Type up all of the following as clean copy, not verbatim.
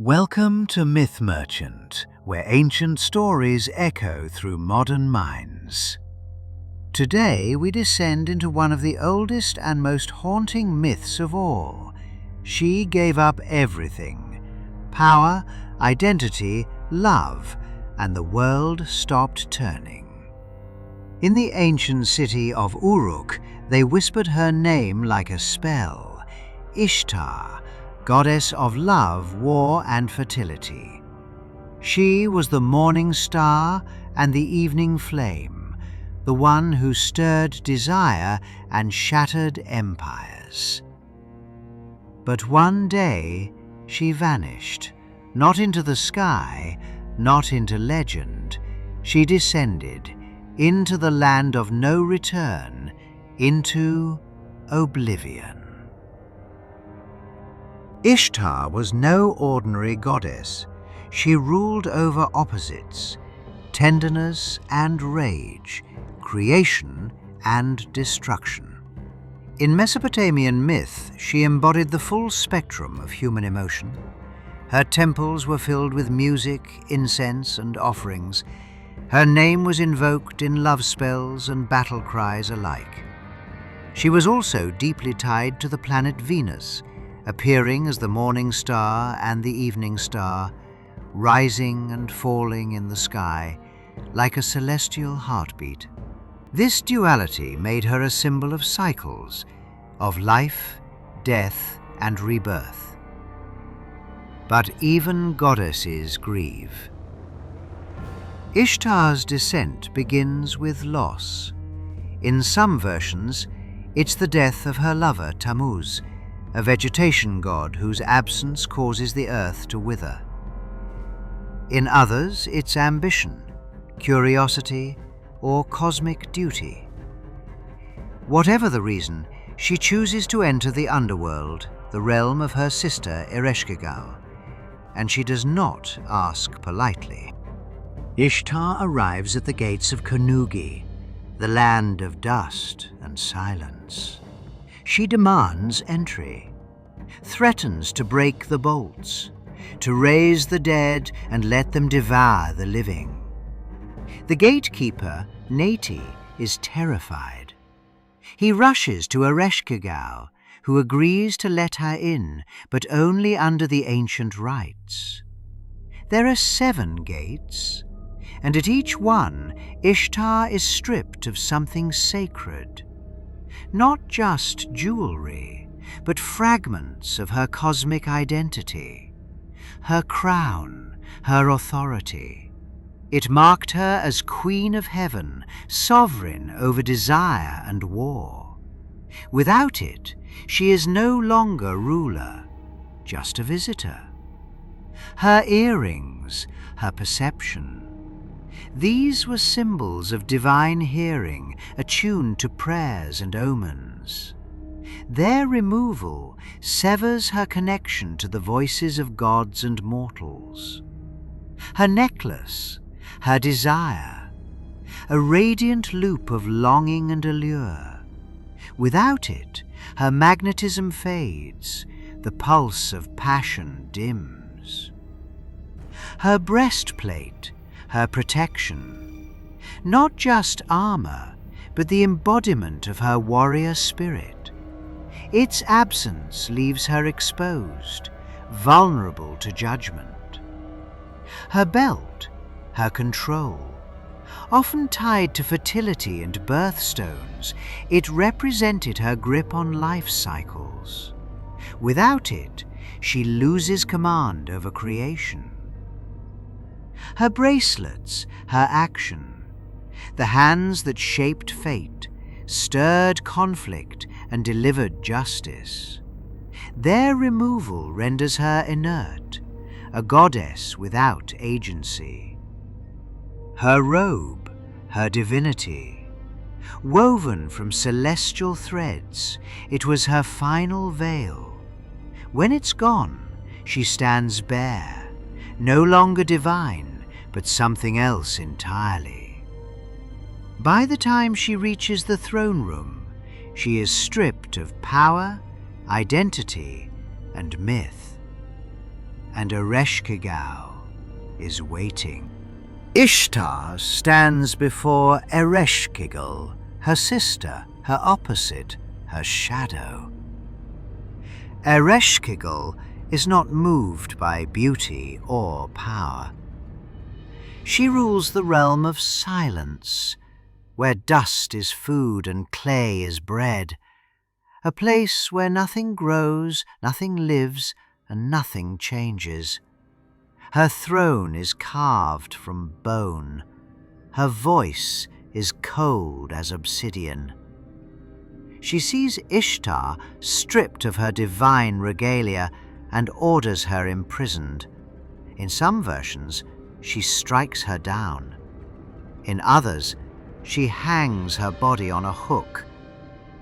Welcome to Myth Merchant, where ancient stories echo through modern minds. Today we descend into one of the oldest and most haunting myths of all. She gave up everything: power, identity, love, and the world stopped turning. In the ancient city of Uruk, they whispered her name like a spell: Ishtar, goddess of love, war, and fertility. She was the morning star and the evening flame, the one who stirred desire and shattered empires. But one day she vanished, not into the sky, not into legend. She descended into the land of no return, into Oblivion. Ishtar was no ordinary goddess. She ruled over opposites: tenderness and rage, creation and destruction. In Mesopotamian myth, she embodied the full spectrum of human emotion. Her temples were filled with music, incense, and offerings. Her name was invoked in love spells and battle cries alike. She was also deeply tied to the planet Venus, appearing as the morning star and the evening star, rising and falling in the sky like a celestial heartbeat. This duality made her a symbol of cycles, of life, death, and rebirth. But even goddesses grieve. Ishtar's descent begins with loss. In some versions, it's the death of her lover Tammuz, a vegetation god whose absence causes the earth to wither. In others, it's ambition, curiosity, or cosmic duty. Whatever the reason, she chooses to enter the underworld, the realm of her sister Ereshkigal, and she does not ask politely. Ishtar arrives at the gates of Kanugi, the land of dust and silence. She demands entry, threatens to break the bolts, to raise the dead and let them devour the living. The gatekeeper, Nati, is terrified. He rushes to Ereshkigal, who agrees to let her in, but only under the ancient rites. There are 7 gates, and at each one, Ishtar is stripped of something sacred. Not just jewelry, but fragments of her cosmic identity, her crown, her authority. It marked her as Queen of Heaven, sovereign over desire and war. Without it, she is no longer ruler, just a visitor. Her earrings, her perception, these were symbols of divine hearing, attuned to prayers and omens. Their removal severs her connection to the voices of gods and mortals. Her necklace, her desire, a radiant loop of longing and allure. Without it, her magnetism fades, the pulse of passion dims. Her breastplate, her protection, not just armor, but the embodiment of her warrior spirit. Its absence leaves her exposed, vulnerable to judgment. Her belt, her control, often tied to fertility and birthstones, it represented her grip on life cycles. Without it, she loses command over creation. Her bracelets, her action, the hands that shaped fate, stirred conflict and delivered justice. Their removal renders her inert, a goddess without agency. Her robe, her divinity, woven from celestial threads, it was her final veil. When it's gone, she stands bare, no longer divine, but something else entirely. By the time she reaches the throne room, she is stripped of power, identity, and myth. and Ereshkigal is waiting. Ishtar stands before Ereshkigal, her sister, her opposite, her shadow. Ereshkigal is not moved by beauty or power. She rules the realm of silence, where dust is food and clay is bread, a place where nothing grows, nothing lives, and nothing changes. Her throne is carved from bone. Her voice is cold as obsidian. She sees Ishtar stripped of her divine regalia and orders her imprisoned. In some versions, she strikes her down. In others, she hangs her body on a hook,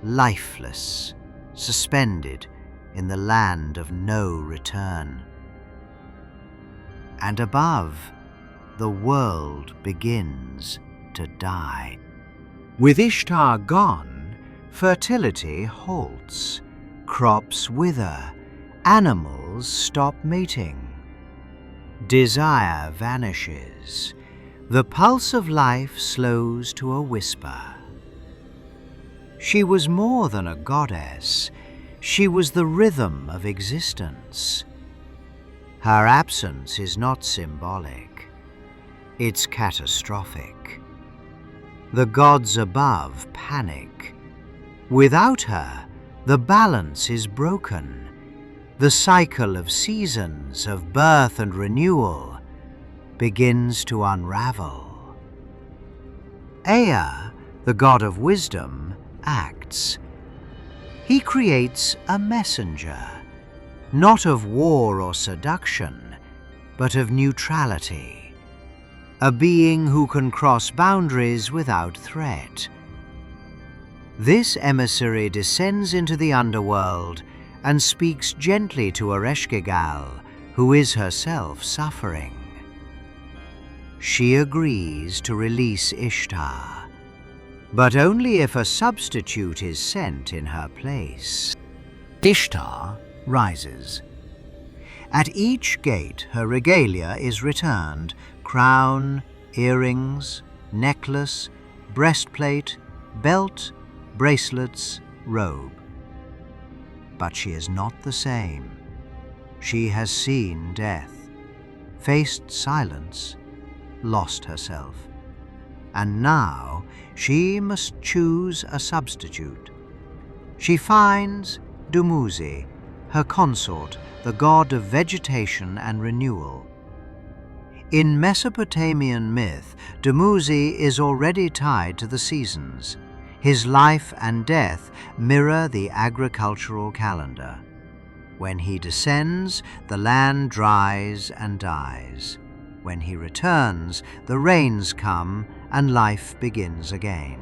lifeless, suspended in the land of no return. And above, the world begins to die. With Ishtar gone, fertility halts, crops wither, animals stop mating. Desire vanishes. The pulse of life slows to a whisper. She was more than a goddess. She was the rhythm of existence. Her absence is not symbolic. It's catastrophic. The gods above panic. Without her, the balance is broken. The cycle of seasons, of birth and renewal, begins to unravel. Ea, the god of wisdom, acts. He creates a messenger, not of war or seduction, but of neutrality, a being who can cross boundaries without threat. This emissary descends into the underworld and speaks gently to Ereshkigal, who is herself suffering. She agrees to release Ishtar, but only if a substitute is sent in her place. Ishtar rises. At each gate her regalia is returned: crown, earrings, necklace, breastplate, belt, bracelets, robe. But she is not the same. She has seen death, faced silence, lost herself, and now she must choose a substitute. She finds Dumuzi, her consort, the god of vegetation and renewal. In Mesopotamian myth, Dumuzi is already tied to the seasons. His life and death mirror the agricultural calendar. When he descends, the land dries and dies. When he returns, the rains come and life begins again.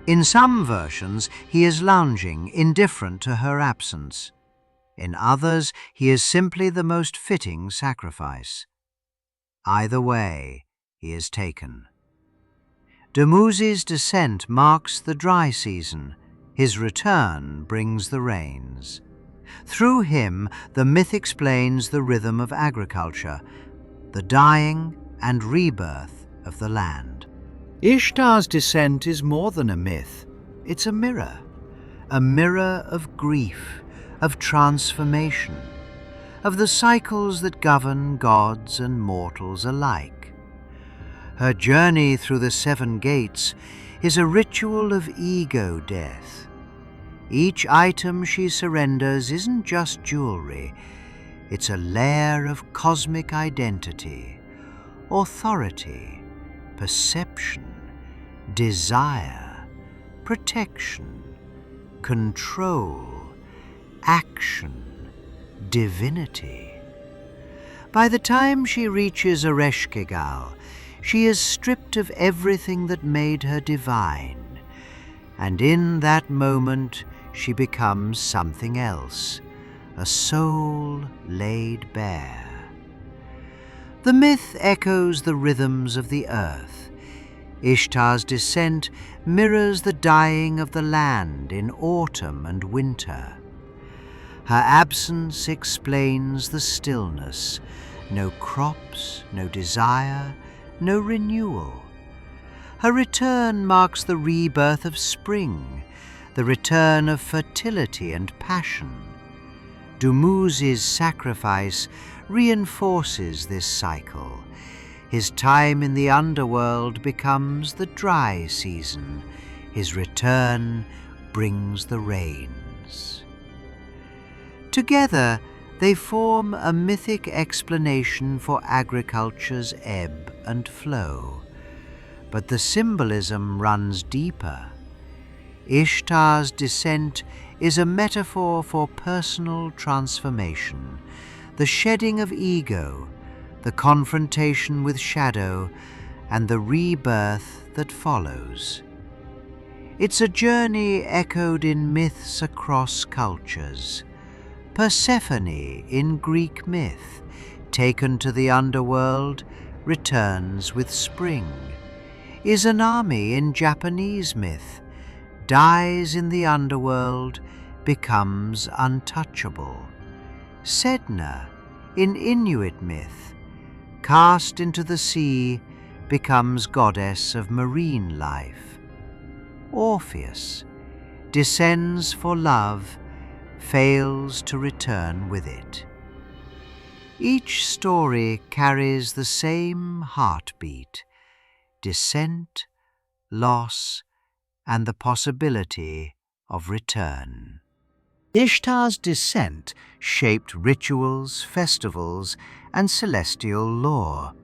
In some versions, he is lounging, indifferent to her absence. In others, he is simply the most fitting sacrifice. Either way, he is taken. Dumuzi's descent marks the dry season. His return brings the rains. Through him, the myth explains the rhythm of agriculture, the dying and rebirth of the land. Ishtar's descent is more than a myth. It's a mirror of grief, of transformation, of the cycles that govern gods and mortals alike. Her journey through the 7 gates is a ritual of ego death. Each item she surrenders isn't just jewelry, it's a layer of cosmic identity, authority, perception, desire, protection, control, action, divinity. By the time she reaches Ereshkigal, she is stripped of everything that made her divine, and in that moment she becomes something else, a soul laid bare. The myth echoes the rhythms of the earth. Ishtar's descent mirrors the dying of the land in autumn and winter. Her absence explains the stillness. No crops, no desire, no renewal. Her return marks the rebirth of spring, the return of fertility and passion. Tammuz's sacrifice reinforces this cycle. His time in the underworld becomes the dry season. His return brings the rains. Together, they form a mythic explanation for agriculture's ebb and flow. But the symbolism runs deeper. Ishtar's descent is a metaphor for personal transformation, the shedding of ego, the confrontation with shadow, and the rebirth that follows. It's a journey echoed in myths across cultures. Persephone in Greek myth, taken to the underworld, returns with spring. Izanami in Japanese myth, dies in the underworld, becomes untouchable. Sedna in Inuit myth, cast into the sea, becomes goddess of marine life. Orpheus descends for love, fails to return with it. Each story carries the same heartbeat: descent, loss, and the possibility of return. Ishtar's descent shaped rituals, festivals, and celestial lore.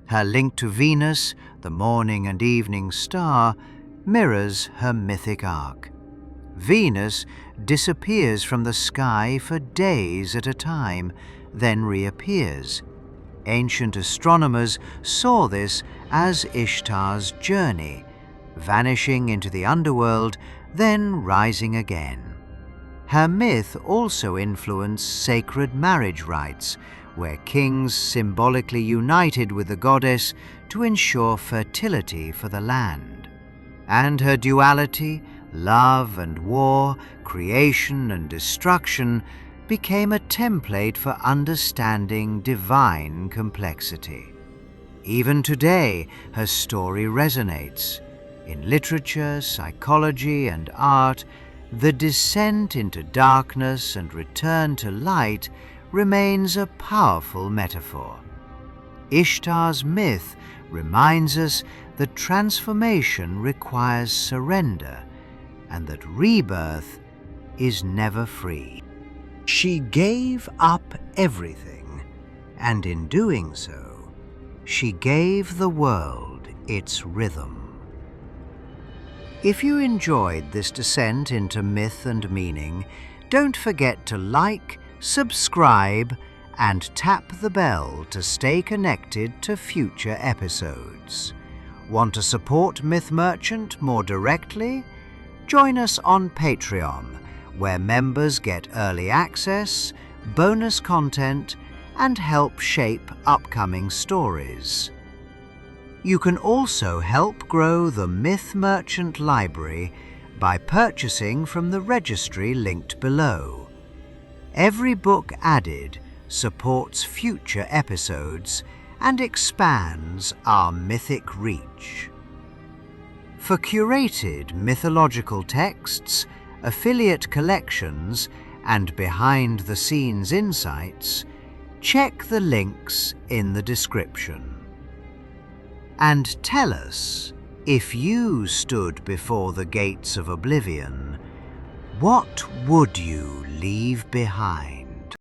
Her link to Venus, the morning and evening star, mirrors her mythic arc. Venus disappears from the sky for days at a time, then reappears. Ancient astronomers saw this as Ishtar's journey, vanishing into the underworld, then rising again. Her myth also influenced sacred marriage rites, where kings symbolically united with the goddess to ensure fertility for the land. And her duality, love and war, creation and destruction, became a template for understanding divine complexity. Even today, her story resonates. In literature, psychology, and art, the descent into darkness and return to light remains a powerful metaphor. Ishtar's myth reminds us that transformation requires surrender and that rebirth is never free. She gave up everything, and in doing so, she gave the world its rhythm. If you enjoyed this descent into myth and meaning, don't forget to like, subscribe, and tap the bell to stay connected to future episodes. Want to support Myth Merchant more directly? Join us on Patreon, where members get early access, bonus content, and help shape upcoming stories. You can also help grow the Myth Merchant library by purchasing from the Registry linked below. Every book added supports future episodes and expands our mythic reach. For curated mythological texts, affiliate collections, and behind-the-scenes insights, check the links in the description. And tell us, if you stood before the gates of Oblivion, what would you leave behind?